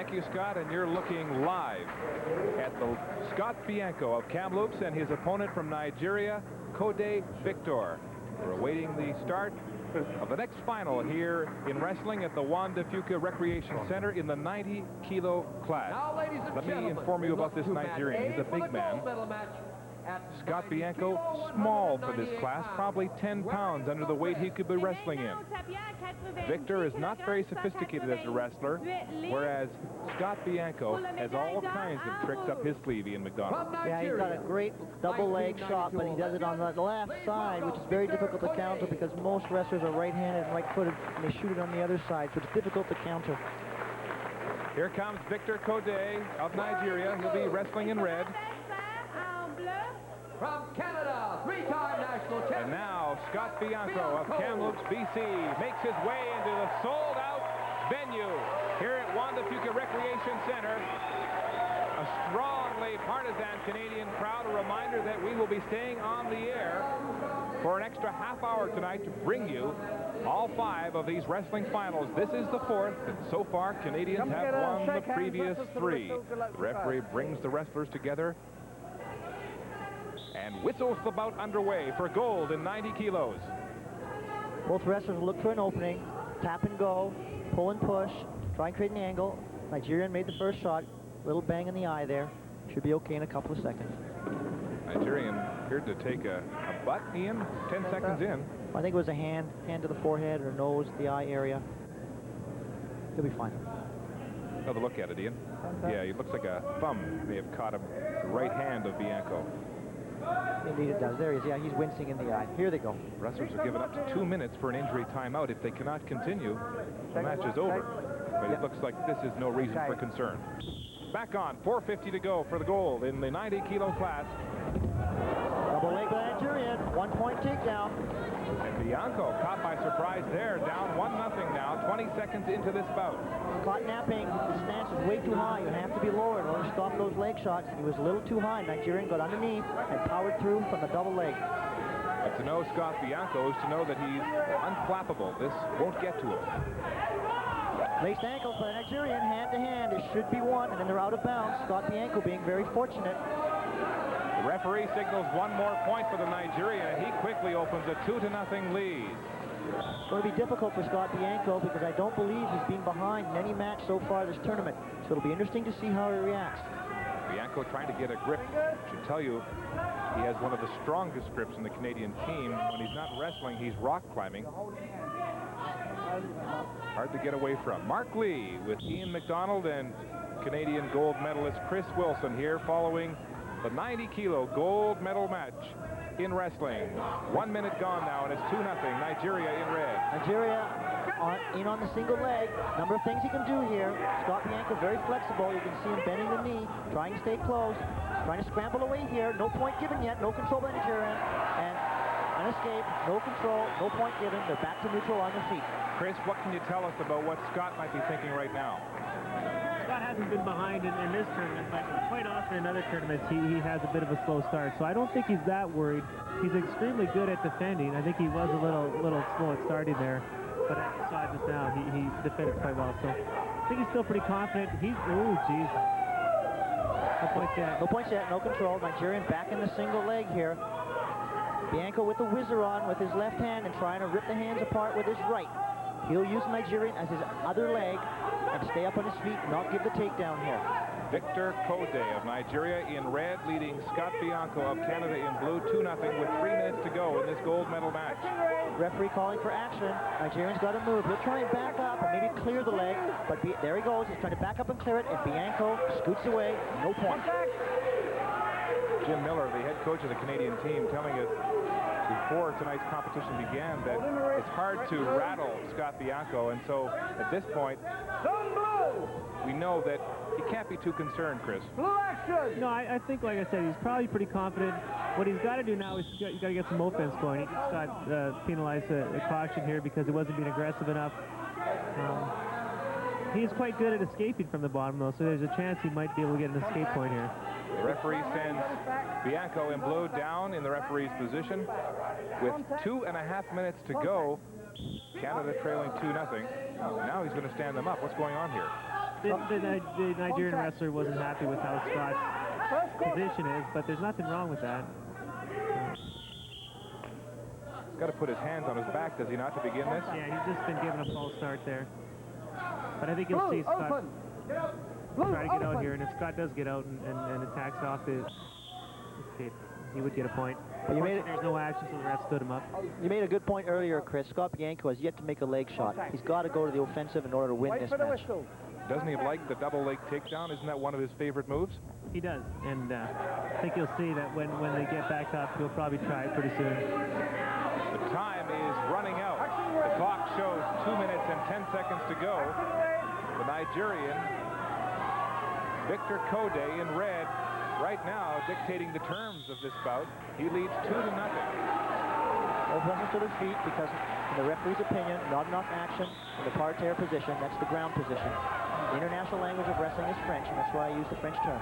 Thank you, Scott, and you're looking live at the Scott Bianco of Kamloops and his opponent from Nigeria, Kodei Victor. We're awaiting the start of the next final here in wrestling at the Wanda Fuka Recreation Center in the 90-kilo class. Now, ladies and Let me inform you about this Nigerian. He's a big man. Scott Bianco, small for this class, probably 10 pounds under the weight he could be wrestling in. Victor is not very sophisticated as a wrestler, whereas Scott Bianco has all kinds of tricks up his sleeve, Ian McDonald. Yeah, he's got a great double leg shot, but he does it on the left side, which is very difficult to counter because most wrestlers are right-handed and right-footed, and they shoot it on the other side, so it's difficult to counter. Here comes Victor Kodei of Nigeria. He'll be wrestling in red. From Canada, three-time national champion. And now Scott Bianco of Kamloops, BC, makes his way into the sold-out venue here at Wanda Fuka Recreation Center. A strongly partisan Canadian crowd. A reminder that we will be staying on the air for an extra half hour tonight to bring you all 5 of these wrestling finals. This is the 4th, and so far Canadians have won the previous 3. The referee brings the wrestlers together and whistles the bout underway for gold in 90 kilos. Both wrestlers look for an opening, tap and go, pull and push, try and create an angle. Nigerian made the first shot, little bang in the eye there. Should be okay in a couple of seconds. Nigerian appeared to take a butt, Ian, 10 seconds in. I think it was a hand to the forehead or nose, the eye area. He'll be fine. Another look at it, Ian. Yeah, it looks like a thumb may have caught him, the right hand of Bianco. Indeed it does. There he is. Yeah, he's wincing in the eye. Here they go. Wrestlers are given up to 2 minutes for an injury timeout. If they cannot continue, the match is over. But it looks like this is no reason for concern. Back on, 4:50 to go for the gold in the 90-kilo class. Double leg by Nigerian. 1-point takedown. And Bianco caught by surprise there, down 1-0 now, 20 seconds into this bout. Caught napping. The stance is way too high. You have to be lower in order to stop those leg shots. He was a little too high. Nigerian got underneath and powered through from the double leg. But to know Scott Bianco is to know that he's unflappable. This won't get to him. Laced ankles by the Nigerian, hand-to-hand. It should be one, and then they're out of bounds. Scott Bianco being very fortunate. The referee signals 1 more point for the Nigerian, and he quickly opens a 2-0 lead. It's going to be difficult for Scott Bianco because I don't believe he's been behind in any match so far this tournament. So it'll be interesting to see how he reacts. Bianco trying to get a grip. I should tell you, he has one of the strongest grips in the Canadian team. When he's not wrestling, he's rock climbing. Hard to get away from. Mark Lee with Ian McDonald and Canadian gold medalist Chris Wilson here following the 90-kilo gold medal match in wrestling. 1 minute gone now, and it's 2-0. Nigeria in red. Nigeria in on the single leg. Number of things he can do here. Scott Bianco very flexible. You can see him bending the knee, trying to stay close, trying to scramble away here. No point given yet. No control by Nigerian. And an escape. No control. No point given. They're back to neutral on their feet. Chris, what can you tell us about what Scott might be thinking right now? Scott hasn't been behind in this tournament, but quite often in other tournaments he has a bit of a slow start. So I don't think he's that worried. He's extremely good at defending. I think he was a little slow at starting there, but as you saw just now, he defended quite well. So I think he's still pretty confident. Oh, geez. No points yet. No points yet. No control. Nigerian back in the single leg here. Bianco with the whizzer on with his left hand and trying to rip the hands apart with his right. He'll use Nigerian as his other leg and stay up on his feet and not give the takedown here. Victor Kodei of Nigeria in red, leading Scott Bianco of Canada in blue, 2-0 with 3 minutes to go in this gold medal match. Referee calling for action. Nigerian's got to move. He'll try and back up and maybe clear the leg, but there he goes. He's trying to back up and clear it, and Bianco scoots away. No point. Jim Miller, the head coach of the Canadian team, telling us before tonight's competition began that it's hard to rattle Scott Bianco, and so at this point we know that he can't be too concerned, Chris. No, I think, like I said, he's probably pretty confident. What he's got to do now is he's got to get some offense going. He just got penalized a caution here because he wasn't being aggressive enough. He's quite good at escaping from the bottom, though, so there's a chance he might be able to get an escape point here. The referee sends Bianco in blue down in the referee's position with 2.5 minutes to go. Canada trailing 2-0. Now he's going to stand them up. What's going on here? The Nigerian wrestler wasn't happy with how Scott's position is, but there's nothing wrong with that. He's got to put his hands on his back, does he not, to begin this? Yeah, he's just been given a false start there. But I think you'll see Scott try to get out here, and if Scott does get out and attacks off his feet, he would get a point. But there's no action, so the ref stood him up. You made a good point earlier, Chris. Scott Bianco has yet to make a leg shot. He's got to go to the offensive in order to win this match. Doesn't he like the double leg takedown? Isn't that one of his favorite moves? He does, and I think you'll see that when they get back up, he'll probably try it pretty soon. The time is running out. The clock shows 2 minutes and 10 seconds to go. The Nigerian, Victor Kodei in red, right now dictating the terms of this bout. He leads 2-0. No presence to the feet because, in the referee's opinion, not enough action in the parterre position. That's the ground position. The international language of wrestling is French, and that's why I use the French term.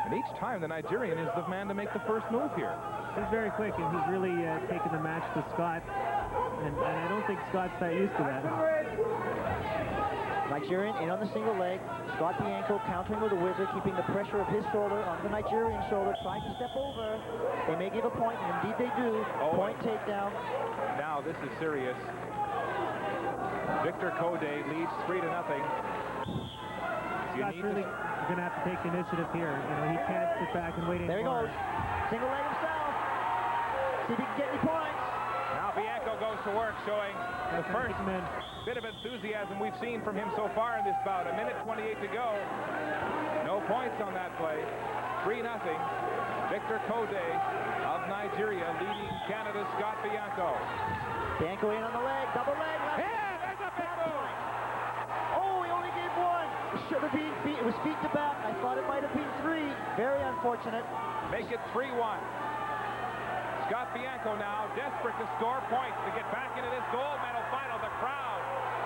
And each time the Nigerian is the man to make the first move here. He's very quick, and he's really taken the match to Scott, and I don't think Scott's that used to that. Nigerian in on the single leg. Scott Bianco countering with a wizard, keeping the pressure of his shoulder on the Nigerian shoulder, trying to step over. They may give a point, and indeed they do. Point takedown. Now this is serious. Victor Kodei leads 3-0. Scott's really going to have to take the initiative here. You know, he can't sit back and wait anymore. There he goes. Single leg himself. See if he can get any points. Now Bianco goes to work, showing the first bit of enthusiasm we've seen from him so far in this bout. 1:28 to go. No points on that play. 3-0. Victor Kodei of Nigeria leading Canada's Scott Bianco. Bianco in on the leg. Double leg. Left. Yeah, there's a big move. Oh, he only gave one. It should have been feet. It was feet to back. I thought it might have been 3. Very unfortunate. Make it 3-1. Scott Bianco now desperate to score points to get back into this gold medal final. The crowd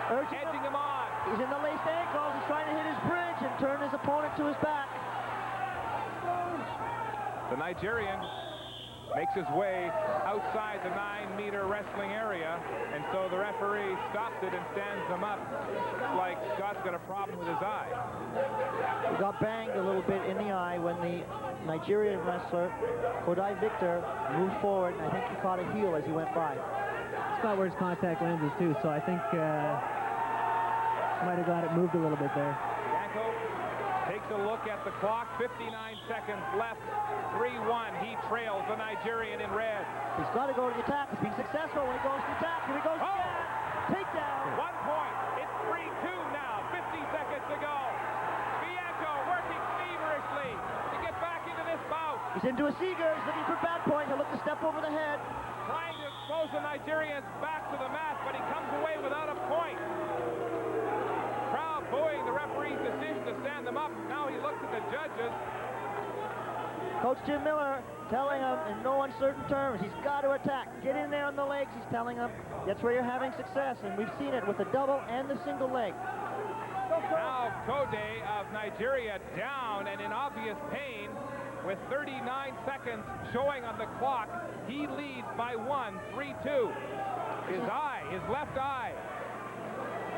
edging him on. He's in the laced ankles. He's trying to hit his bridge and turn his opponent to his back. The Nigerian makes his way outside the 9-meter wrestling area, and so the referee stops it and stands him up. Looks like Scott's got a problem with his eye. He got banged a little bit in the eye when the Nigerian wrestler, Kodei Victor, moved forward, and I think he caught a heel as he went by. Scott wears contact lenses too, so I think might have got it moved a little bit there. Bianco takes a look at the clock. 59 seconds left. 3-1. He trails the Nigerian in red. He's got to go to the attack. He's been successful when he goes to attack. Here he goes. Oh! Takedown. 1 point. It's 3-2 now. 50 seconds to go. Bianco working feverishly to get back into this bout. He's into a Seeger. He's looking for bad point. He'll look to step over the head. Trying to expose the Nigerians back to the mat, but he comes away without a point. Crowd booing the referee's decision to stand them up. Now he looks at the judges. Coach Jim Miller telling him in no uncertain terms, he's got to attack. Get in there on the legs, he's telling him. That's where you're having success, and we've seen it with the double and the single leg. Now Kodei of Nigeria down and in obvious pain with 39 seconds showing on the clock. He leads by 1, 3-2. His left eye.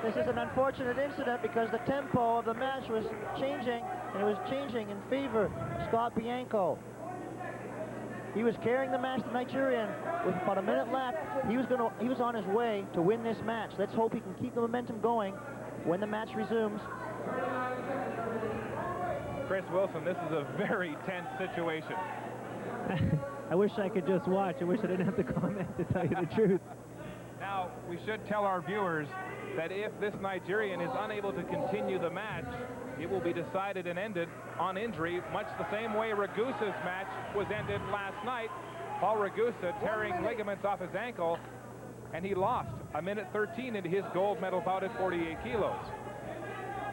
This is an unfortunate incident because the tempo of the match was changing, and it was changing in favor of Scott Bianco. He was carrying the match, the Nigerian, with about a minute left. He was on his way to win this match. Let's hope he can keep the momentum going when the match resumes. Chris Wilson, this is a very tense situation. I wish I could just watch. I wish I didn't have to comment, to tell you the truth. Now, we should tell our viewers that if this Nigerian is unable to continue the match, it will be decided and ended on injury, much the same way Ragusa's match was ended last night. Paul Ragusa tearing ligaments off his ankle, and he lost 1:13 into his gold medal bout at 48 kilos.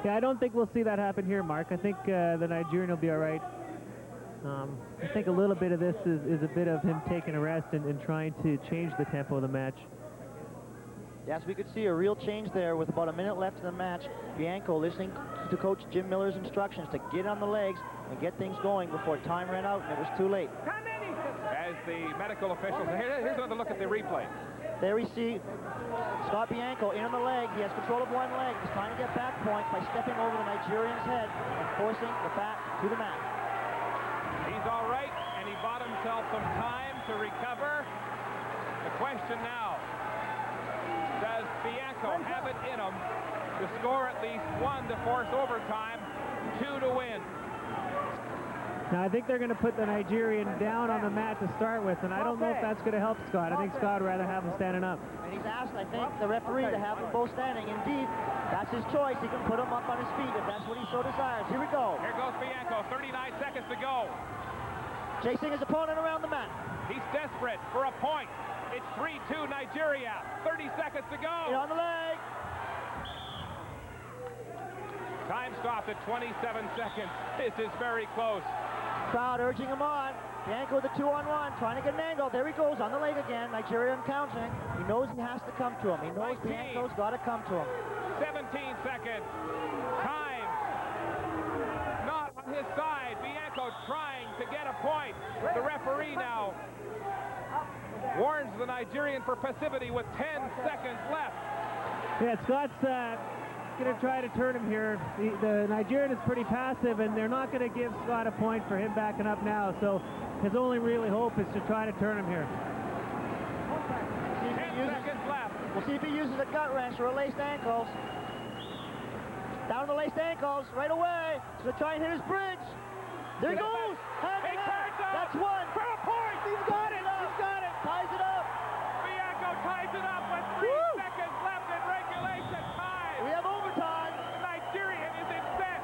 Yeah, I don't think we'll see that happen here, Mark. I think the Nigerian will be all right. I think a little bit of this is a bit of him taking a rest and trying to change the tempo of the match. Yes, we could see a real change there with about a minute left in the match. Bianco listening to Coach Jim Miller's instructions to get on the legs and get things going before time ran out and it was too late. As the medical officials. Here's another look at the replay. There we see Scott Bianco in on the leg. He has control of one leg. He's trying to get back points by stepping over the Nigerian's head and forcing the back to the mat. He's all right, and he bought himself some time to recover. The question now, does Bianco have it in him to score at least one to force overtime, two to win? Now, I think they're going to put the Nigerian down on the mat to start with, and I don't know if that's going to help Scott. I think Scott would rather have him standing up. And he's asked, I think, the referee to have them both standing. Indeed, that's his choice. He can put him up on his feet if that's what he so desires. Here we go. Here goes Bianco, 39 seconds to go. Chasing his opponent around the mat. He's desperate for a point. It's 3-2 Nigeria, 30 seconds to go. In on the leg. Time stopped at 27 seconds. This is very close. Crowd urging him on. Bianco with a 2-on-1, trying to get an angle. There he goes on the leg again. Nigerian counting. He knows he has to come to him. He knows 19. Bianco's got to come to him. 17 seconds. Time not on his side. Bianco trying to get a point. The referee now warns the Nigerian for passivity with 10 seconds left. Yeah, Scott's going to try to turn him here. The Nigerian is pretty passive, and they're not going to give Scott a point for him backing up now. So his only really hope is to try to turn him here. 10 seconds left. We'll see if he uses a gut wrench or a laced ankles. Down the laced ankles, right away. So try and hit his bridge. There he goes. Hand He to hand. turns up. That's one. For a point. He's got it. He's got it. Ties it up. Bianco ties it up with 3 seconds left in regulation time. We have overtime. The Nigerian is in set.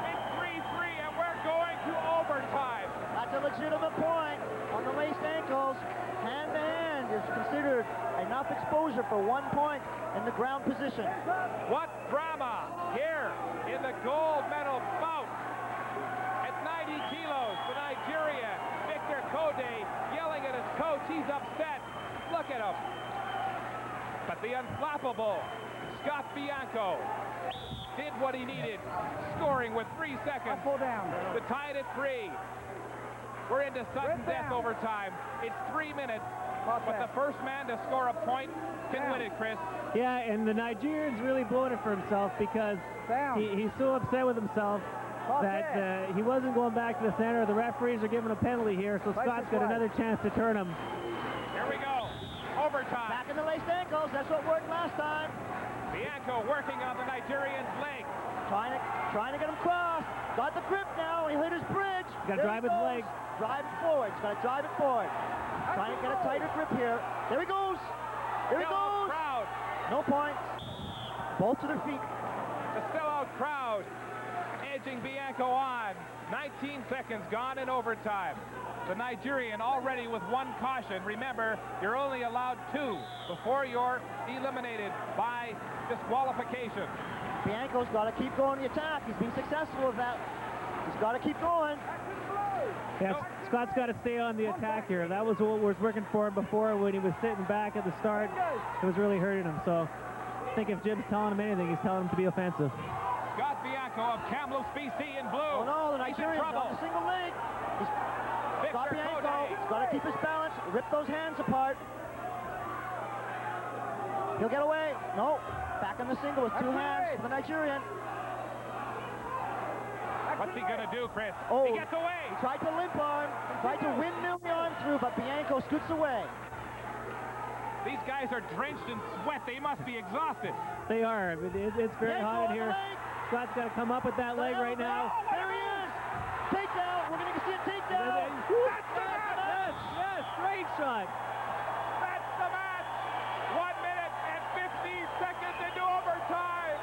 It's 3-3, and we're going to overtime. That's a legitimate point on the laced ankles. Hand to hand is considered enough exposure for 1 point in the ground position. What drama here in the gold medal bout. At 90 kilos, the Nigerian, Victor Kodei, yelling at his coach. He's upset. Look at him. But the unflappable Scott Bianco did what he needed, scoring with 3 seconds to tie it at 3. We're into sudden death overtime. It's 3 minutes, but the first man to score a point can win it, Chris. Yeah, and the Nigerian's really blowing it for himself because he's so upset with himself that he wasn't going back to the center. The referees are giving a penalty here, so Scott's got another chance to turn him. Here we go. Overtime. Back in the laced ankles. That's what worked last time. Bianco working on the Nigerian's leg. Trying to get him crossed. Got the grip now. He hit his bridge. Got to drive his leg. Drive it forward. He's got to drive it forward. Trying to get a tighter grip here. There he goes. There he goes. Crowd. No points. Both to their feet. The sellout crowd edging Bianco on. 19 seconds gone in overtime. The Nigerian already with 1 caution. Remember, you're only allowed 2 before you're eliminated by disqualification. Bianco's got to keep going the attack. He's been successful with that. He's got to keep going. Yeah, Scott's got to stay on the attack here. That was what was working for him before when he was sitting back at the start. It was really hurting him. So I think if Jim's telling him anything, he's telling him to be offensive. Scott Bianco of Kamloops, BC in blue. Oh no, the He's in Nigerian's trouble. on the single leg. Scott Victor Bianco, Kodei. he's got to keep his balance, rip those hands apart. He'll get away. No, back on the single with 2 hands for the Nigerian. What's he going to do, Chris? Oh, He gets away. He tried to limp arm, tried to windmill the arm through, but Bianco scoots away. These guys are drenched in sweat. They must be exhausted. They are. It's very Bianco hot on in the here. leg. Scott's got to come up with that leg right now. There he is. Takedown. We're going to see a takedown. That's the match. Yes, great shot. That's the match. 1 minute and 15 seconds into overtime.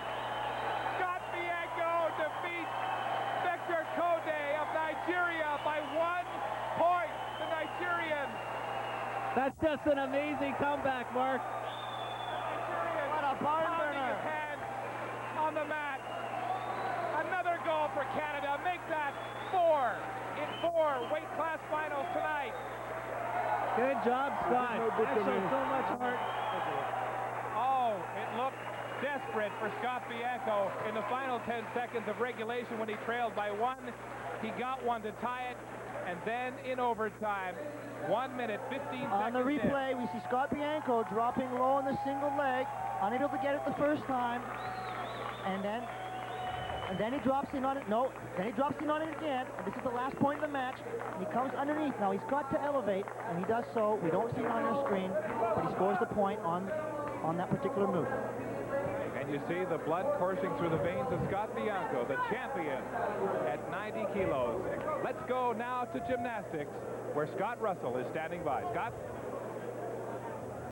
Scott Bianco defeats Victor Kodei of Nigeria by 1 point. The Nigerian. That's just an amazing comeback, Mark. What a barn Pounding burner. his hand on the mat. Another goal for Canada. Make that 4 in 4 weight class finals tonight. Good job, Scott. That shows so much heart. Oh, it looked desperate for Scott Bianco in the final 10 seconds of regulation when he trailed by 1. He got 1 to tie it. and then in overtime, 1 minute, 15 seconds On the replay, we see Scott Bianco dropping low on the single leg, unable to get it the first time, and then he drops in on it. No, then he drops in on it again. And this is the last point of the match. And he comes underneath. Now he's got to elevate, and he does so. We don't see it on our screen, but he scores the point on that particular move. And you see the blood coursing through the veins of Scott Bianco, the champion at 90 kilos. Let's go now to gymnastics, where Scott Russell is standing by. Scott?